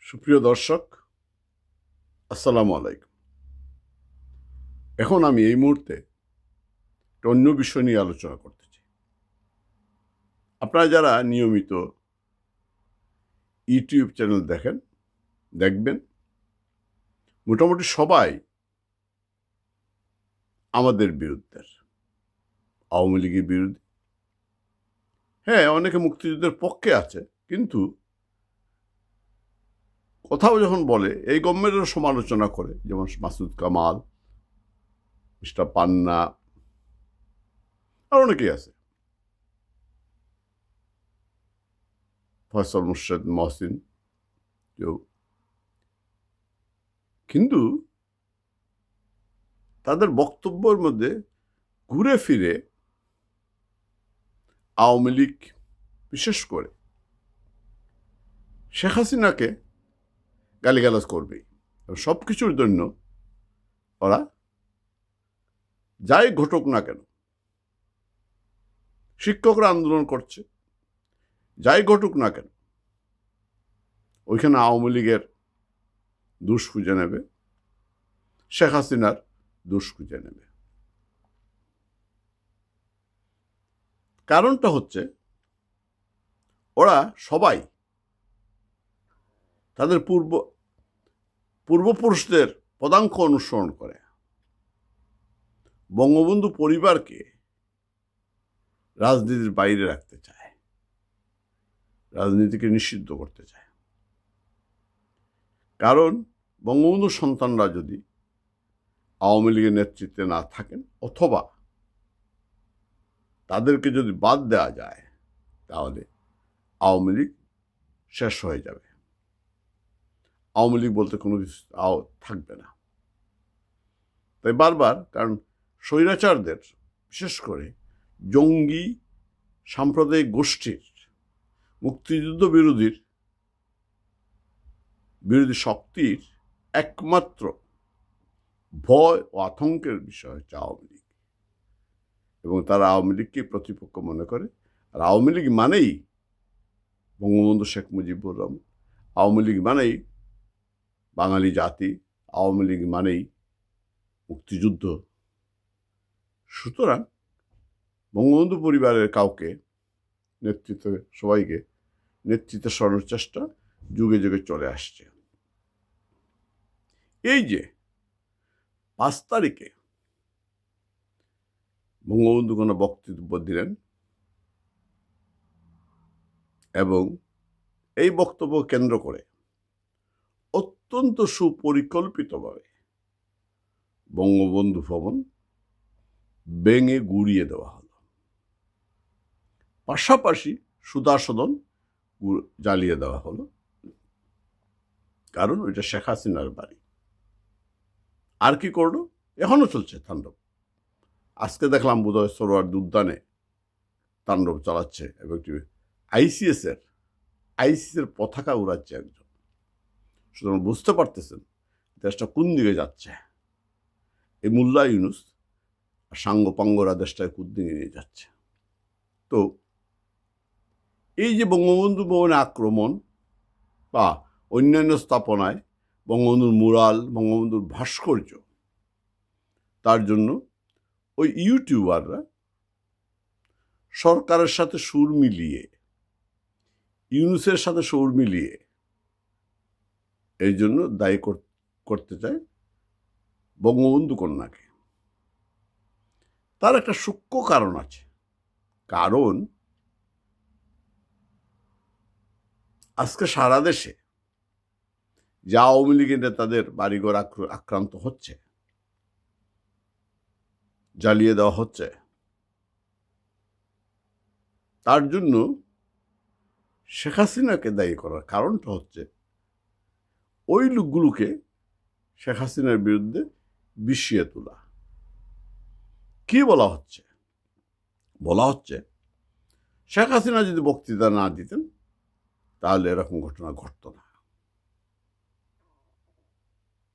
সুপ্রিয় দর্শক, আসসালামু আলাইকুম। এখন আমি এই মুহূর্তে একটা অন্য বিষয় নিয়ে আলোচনা করতে চাই। আপনারা যারা নিয়মিত ইউটিউব চ্যানেল দেখবেন মোটামুটি সবাই আমাদের বিরুদ্ধে, আওয়ামী লীগের বিরুদ্ধে। হ্যাঁ, অনেকে মুক্তিযুদ্ধের পক্ষে আছে, কিন্তু কোথাও যখন বলে এই গভর্নমেন্টের সমালোচনা করে, যেমন মাসুদ কামাল, মিস্টার পান্না আর অনেকেই আছে, ফয়সাল মুর্শেদ, মহসিন, কেউ, কিন্তু তাদের বক্তব্যের মধ্যে ঘুরে ফিরে আওয়ামী লীগ, বিশেষ করে শেখ হাসিনাকে গালিগালাজ করবেই। সব কিছুর জন্য ওরা যাই ঘটুক না কেন, শিক্ষকরা আন্দোলন করছে, যাই ঘটুক না কেন, ওইখানে আওয়ামী লীগের দোষ খুঁজে নেবে, শেখ হাসিনার দোষ খুঁজে নেবে। কারণটা হচ্ছে ওরা সবাই তাদের পূর্বপুরুষদের পদাঙ্ক অনুসরণ করে বঙ্গবন্ধু পরিবারকে রাজনীতির বাইরে রাখতে চায়, রাজনীতিকে নিষিদ্ধ করতে চায়। কারণ বঙ্গবন্ধুর সন্তানরা যদি আওয়ামী লীগের নেতৃত্বে না থাকেন, অথবা তাদেরকে যদি বাদ দেওয়া যায়, তাহলে আওয়ামী লীগ শেষ হয়ে যাবে। আওয়ামী লীগ বলতে কোনো কিছু থাকবে না। তাই বারবার, কারণ স্বৈরাচারদের, বিশেষ করে জঙ্গি সাম্প্রদায়িক গোষ্ঠীর, মুক্তিযুদ্ধ বিরোধী শক্তির একমাত্র ভয় ও আতঙ্কের বিষয় হচ্ছে আওয়ামী লীগ, এবং তারা আওয়ামী লীগকে প্রতিপক্ষ মনে করে। আর আওয়ামী লীগ মানেই বঙ্গবন্ধু শেখ মুজিবুর রহমান, আওয়ামী লীগ মানেই বাঙালি জাতি, আওয়ামী লীগ মানেই মুক্তিযুদ্ধ। সুতরাং বঙ্গবন্ধু পরিবারের কাউকে সবাইকে নেতৃত্বে সরানোর চেষ্টা যুগে যুগে চলে আসছে। এই যে 5 তারিখে বঙ্গবন্ধু কোনো বক্তব্য দিলেন, এবং এই বক্তব্য কেন্দ্র করে অত্যন্ত সুপরিকল্পিতভাবে বঙ্গবন্ধু ভবন ভেঙে গুড়িয়ে দেওয়া হলো, পাশাপাশি সুধা সদন জ্বালিয়ে দেওয়া হলো। কারণ ওইটা শেখ হাসিনার বাড়ি। আর কি করলো? এখনো চলছে তাণ্ডব। আজকে দেখলাম বোধহয় সরোয়ার্দী উদ্যানে তাণ্ডব চালাচ্ছে, এবং আইসিএসের পতাকা উড়াচ্ছে একজন। সুতরাং বুঝতে পারতেছেন দেশটা কোন দিকে যাচ্ছে। এই মোল্লা ইউনূস আর সাঙ্গপাঙ্গরা দেশটাকে কোন দিকে নিয়ে যাচ্ছে। তো এই যে বঙ্গবন্ধু ভবনে আক্রমণ বা অন্যান্য স্থাপনায় বঙ্গবন্ধুর মুরাল, বঙ্গবন্ধুর ভাস্কর্য, তার জন্য ওই ইউটিউবাররা সরকারের সাথে সুর মিলিয়ে, ইউনূসের সাথে সুর মিলিয়ে এই জন্য দায়ী করতে চায় বঙ্গবন্ধু কন্যাকে। তার একটা সূক্ষ্ম কারণ আছে। কারণ আজকে সারা দেশে যে আওয়ামী লীগের নেতাদের বাড়িঘর আক্রান্ত হচ্ছে, জ্বালিয়ে দেওয়া হচ্ছে, তার জন্য শেখ হাসিনাকে দায়ী করার কারণটা হচ্ছে ওই লোকগুলোকে শেখ হাসিনার বিরুদ্ধে বিষিয়ে তোলা। কি বলা হচ্ছে? বলা হচ্ছে শেখ হাসিনা যদি বক্তৃতা না দিতেন, তাহলে এরকম ঘটনা ঘটত না।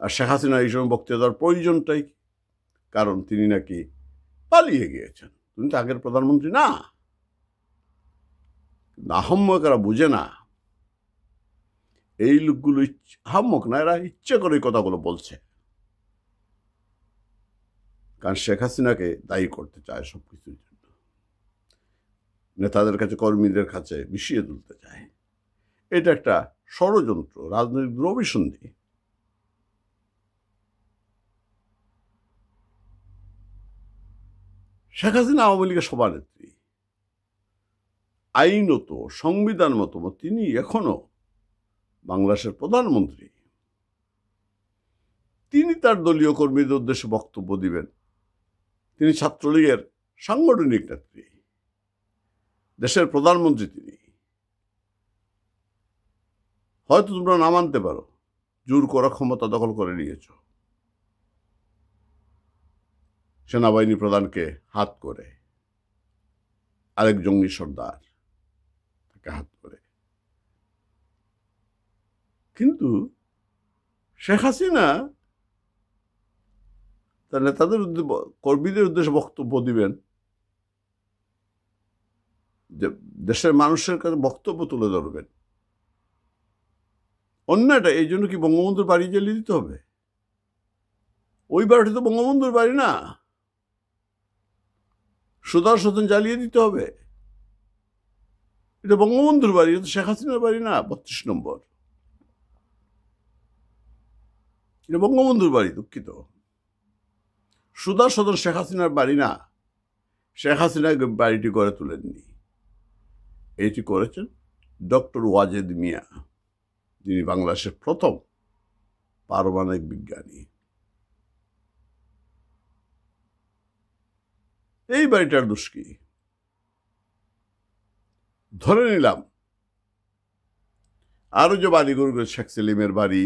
আর শেখ হাসিনা এই সময় বক্তৃতা দেওয়ার প্রয়োজনটাই, কারণ তিনি নাকি পালিয়ে গিয়েছেন। তিনি তো আগের প্রধানমন্ত্রী না। আহম্মকেরা বুঝে না এই লোকগুলো হাম্মক না, এরা ইচ্ছে করে এই কথাগুলো বলছে, কারণ শেখ হাসিনাকে দায়ী করতে চায় সবকিছুর জন্য, নেতাদের কাছে কর্মীদের কাছে মিশিয়ে তুলতে চায়। এটা একটা ষড়যন্ত্র, রাজনৈতিক রবিসন্ধি। শেখ হাসিনা আওয়ামী লীগের সভানেত্রী, আইনত সংবিধান মতো তিনি এখনো বাংলাদেশের প্রধানমন্ত্রী। তিনি তার দলীয় কর্মীদের উদ্দেশ্যে বক্তব্য দিবেন। তিনি ছাত্রলীগের সাংগঠনিক নেত্রী, দেশের প্রধানমন্ত্রী তিনি। হয়তো তোমরা না মানতে পারো, জোর করা ক্ষমতা দখল করে নিয়েছ, সেনাবাহিনী প্রধানকে হাত করে, আরেক জঙ্গি সর্দার তাকে হাত করে। কিন্তু শেখ হাসিনা তার নেতাদের কর্মীদের উদ্দেশ্যে বক্তব্য দিবেন, যে দেশের মানুষের কাছে বক্তব্য তুলে ধরবেন। অন্যটা এই জন্য কি বঙ্গবন্ধুর বাড়ি জ্বালিয়ে দিতে হবে? ওই বাড়িটা তো বঙ্গবন্ধুর বাড়ি না, সুদার সদন জ্বালিয়ে দিতে হবে? এটা বঙ্গবন্ধুর বাড়ি, এটা শেখ হাসিনার বাড়ি না। 32 নম্বর, এটা বঙ্গবন্ধুর বাড়ি। দুঃখিত, সুদার সদন শেখ হাসিনার বাড়ি না। শেখ হাসিনা বাড়িটি করে তুলেননি, এটি করেছেন ডক্টর ওয়াজেদ মিয়া, যিনি বাংলাদেশের প্রথম পারমাণবিক বিজ্ঞানী। এই বাড়িটার দোষ কি? ধরে নিলাম আরো যে বাড়িগুলো, শেখ সেলিমের বাড়ি,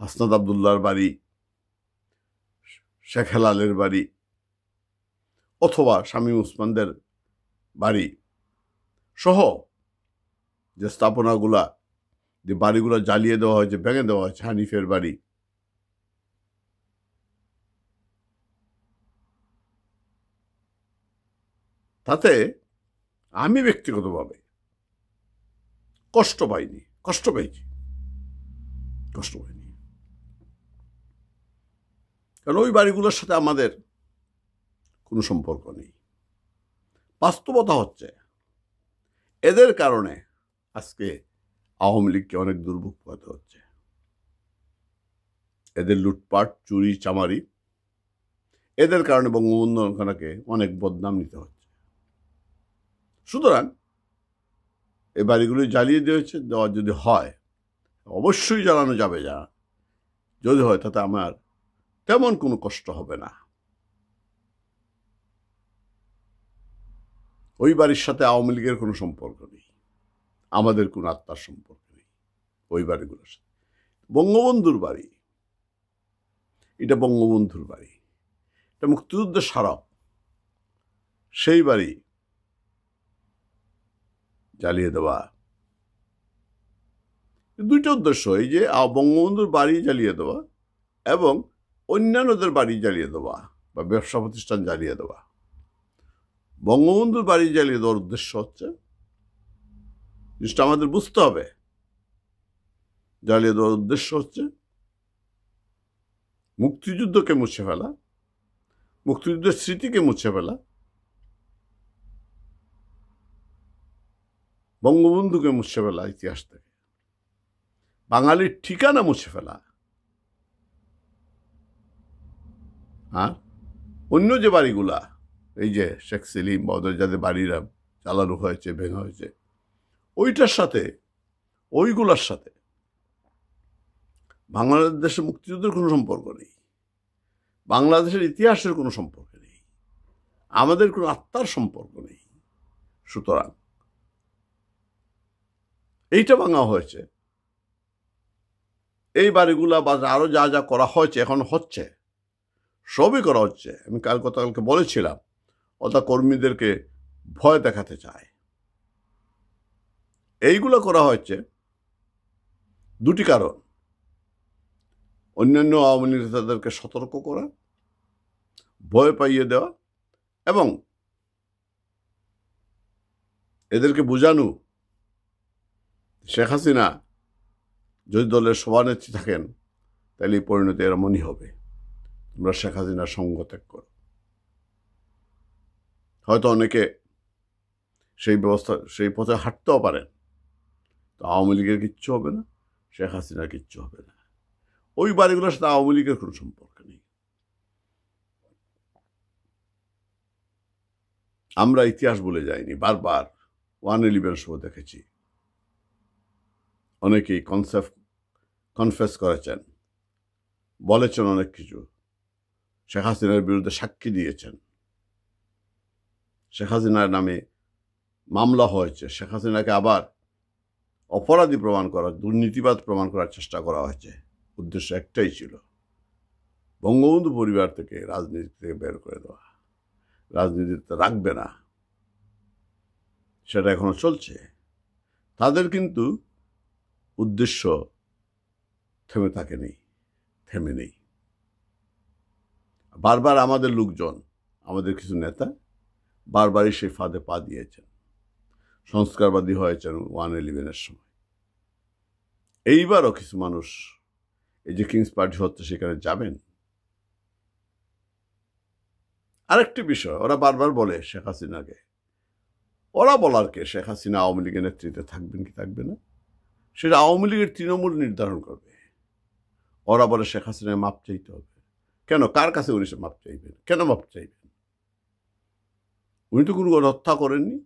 হাসনাত আবদুল্লাহর বাড়ি, শেখ হেলালের বাড়ি, অথবা শামীম ওসমানদের বাড়ি সহ যে স্থাপনাগুলা, যে বাড়িগুলো জ্বালিয়ে দেওয়া হয়েছে, ভেঙে দেওয়া হয়েছে, হানিফের বাড়ি, তাতে আমি ব্যক্তিগতভাবে কষ্ট পাইনি। কারণ ওই বাড়িগুলোর সাথে আমাদের কোনো সম্পর্ক নেই। বাস্তবতা হচ্ছে এদের কারণে আজকে আওয়ামী লীগকে অনেক দুর্ভোগ পোহাতে হচ্ছে। এদের লুটপাট, চুরি, চামারি, এদের কারণে বঙ্গবন্ধু খানাকে অনেক বদনাম নিতে হচ্ছে। সুতরাং এই বাড়িগুলি জ্বালিয়ে দিয়েছে, দেওয়া যদি হয় অবশ্যই জ্বালানো যাবে, যদি হয় তাতে আমার তেমন কোনো কষ্ট হবে না। ওই বাড়ির সাথে আওয়ামী লীগের কোনো সম্পর্ক নেই, আমাদের কোনো আত্মার সম্পর্ক নেই ওই বাড়িগুলোর সাথে। বঙ্গবন্ধুর বাড়ি, এটা বঙ্গবন্ধুর বাড়ি, এটা মুক্তিযুদ্ধের স্মারক, সেই বাড়ি জ্বালিয়ে দেওয়া, দুইটা উদ্দেশ্য। এই যে বঙ্গবন্ধুর বাড়ি জ্বালিয়ে দেওয়া এবং অন্যান্যদের বাড়ি জ্বালিয়ে দেওয়া বা ব্যবসা প্রতিষ্ঠান জ্বালিয়ে দেওয়া। বঙ্গবন্ধুর বাড়ি জ্বালিয়ে দেওয়ার উদ্দেশ্য হচ্ছে, জিনিসটা আমাদের বুঝতে হবে, জ্বালিয়ে দেওয়ার উদ্দেশ্য হচ্ছে মুক্তিযুদ্ধকে মুছে ফেলা, মুক্তিযুদ্ধের স্মৃতিকে মুছে ফেলা, বঙ্গবন্ধুকে মুছে ফেলা ইতিহাস থেকে, বাঙালির ঠিকানা মুছে ফেলা। আর অন্য যে বাড়িগুলা, এই যে শেখ সেলিম বা ওদের যাদের বাড়িরা চালানো হয়েছে, ভেঙা হয়েছে, ওইটার সাথে, ওইগুলার সাথে বাংলাদেশের মুক্তিযুদ্ধের কোনো সম্পর্ক নেই, বাংলাদেশের ইতিহাসের কোনো সম্পর্ক নেই, আমাদের কোনো আত্মার সম্পর্ক নেই। সুতরাং এইটা ভাঙা হয়েছে, এই বাড়িগুলা বা আরো যা যা করা হয়েছে, এখন হচ্ছে, সবই করা হচ্ছে। আমি গতকালকে বলেছিলাম, ওটা কর্মীদেরকে ভয় দেখাতে চায়। এইগুলো করা হচ্ছে দুটি কারণ: অন্যান্য আওয়ামী লীগ নেতাদেরকে সতর্ক করা, ভয় পাইয়ে দেওয়া, এবং এদেরকে বোঝানো শেখ হাসিনা যদি দলের সভানেত্রী থাকেন তাহলে এই পরিণতি এরমনই হবে, তোমরা শেখ হাসিনার সঙ্গ ত্যাগ করো। হয়তো অনেকে সেই পথে হাঁটতেও পারেন, তো আওয়ামী লীগের কিচ্ছু হবে না, শেখ হাসিনার কিচ্ছু হবে না। ওই বাড়িগুলোর সাথে আওয়ামী লীগের কোনো সম্পর্ক নেই। আমরা ইতিহাস বলে যাইনি, বারবার 111 শো দেখেছি, অনেকেই কনফেস করেছেন, বলেছেন অনেক কিছু, শেখ হাসিনার বিরুদ্ধে সাক্ষী দিয়েছেন, শেখ হাসিনার নামে মামলা হয়েছে, শেখ হাসিনাকে আবার অপরাধী প্রমাণ করার, দুর্নীতিবাদ প্রমাণ করার চেষ্টা করা হয়েছে। উদ্দেশ্য একটাই ছিল, বঙ্গবন্ধু পরিবার থেকে রাজনীতি থেকে বের করে দেওয়া, রাজনীতিতে রাখবে না, সেটা এখনো চলছে। তাদের কিন্তু উদ্দেশ্য থেমে নেই। বারবার আমাদের লোকজন, আমাদের কিছু নেতা বারবারই সেই ফাঁদে পা দিয়েছেন, সংস্কারবাদী হয়েছেন 111 সময়। এইবারও কিছু মানুষ এই যে কিংস পার্টি হচ্ছে সেখানে যাবেন। আরেকটি বিষয়, ওরা বারবার বলে শেখ হাসিনাকে, ওরা বলার কে, শেখ হাসিনা আওয়ামী লীগের নেতৃত্বে থাকবেন কি থাকবে না সেটা আওয়ামী লীগের তৃণমূল নির্ধারণ করবে। ওরা বলে শেখ হাসিনায় মাপ চাইতে হবে। কেন? কার কাছে উনি মাপ চাইবেন? কেন মাপ চাইবেন? উনি তো কোনো হত্যা করেননি,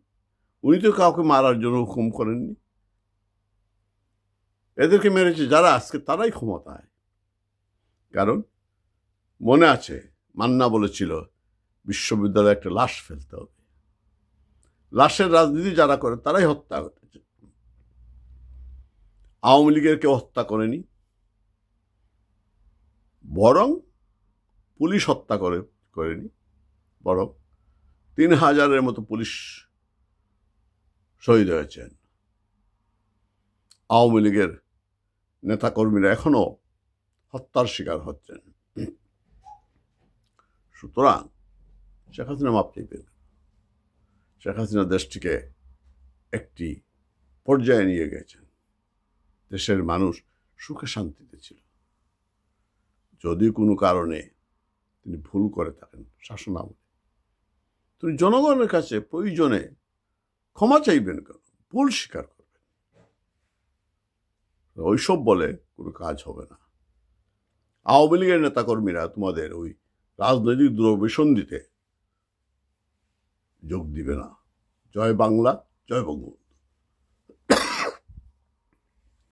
উনি তো কাউকে মারার জন্য হুকুম করেননি। এদেরকে মেরেছে যারা, আজকে তারাই ক্ষমতায়। কারণ মনে আছে মান্না বলেছিল বিশ্ববিদ্যালয়ে একটা লাশ ফেলতে হবে, লাশের রাজনীতি যারা করে তারাই হত্যা ঘটেছে। আওয়ামী লীগের কেউ হত্যা করেনি, বরং পুলিশ হত্যা করেনি, বরং 3000-এর মতো পুলিশ শহীদ হয়েছেন। আওয়ামী লীগের নেতাকর্মীরা এখনো হত্যার শিকার হচ্ছেন। সুতরাং শেখ হাসিনা মাপ চাইবেন। শেখ হাসিনা দেশটিকে একটি পর্যায়ে নিয়ে গেছেন, দেশের মানুষ সুখে শান্তিতে ছিল। যদি কোনো কারণে তিনি ভুল করে থাকেন শাসনামলে, তিনি জনগণের কাছে প্রয়োজনে ক্ষমা চাইবেন, কেন ভুল স্বীকার করবেন। ওইসব বলে কোনো কাজ হবে না। আওয়ামী লীগের নেতাকর্মীরা তোমাদের ওই রাজনৈতিক দুরভিসন্ধিতে যোগ দিবে না। জয় বাংলা, জয় বঙ্গবন্ধু।